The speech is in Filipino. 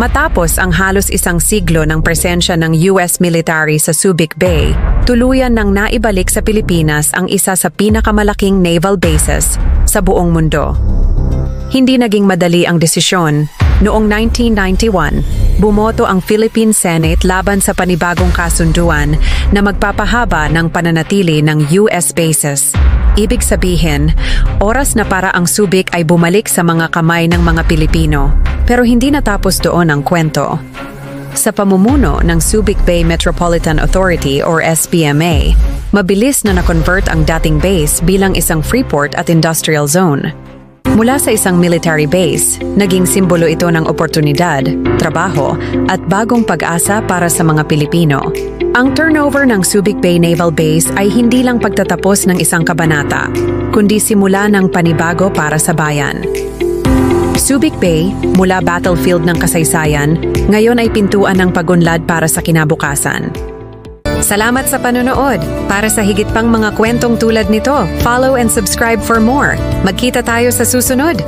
Matapos ang halos isang siglo ng presensya ng US military sa Subic Bay, tuluyan nang naibalik sa Pilipinas ang isa sa pinakamalaking naval bases sa buong mundo. Hindi naging madali ang desisyon. Noong 1991, bumoto ang Philippine Senate laban sa panibagong kasunduan na magpapahaba ng pananatili ng US bases. Ibig sabihin, oras na para ang Subic ay bumalik sa mga kamay ng mga Pilipino. Pero hindi natapos doon ang kwento. Sa pamumuno ng Subic Bay Metropolitan Authority or SBMA, mabilis na na-convert ang dating base bilang isang free port at industrial zone. Mula sa isang military base, naging simbolo ito ng oportunidad, trabaho, at bagong pag-asa para sa mga Pilipino. Ang turnover ng Subic Bay Naval Base ay hindi lang pagtatapos ng isang kabanata, kundi simula ng panibago para sa bayan. Subic Bay, mula battlefield ng kasaysayan, ngayon ay pintuan ng pagunlad para sa kinabukasan. Salamat sa panonood. Para sa higit pang mga kwentong tulad nito, follow and subscribe for more. Magkita tayo sa susunod.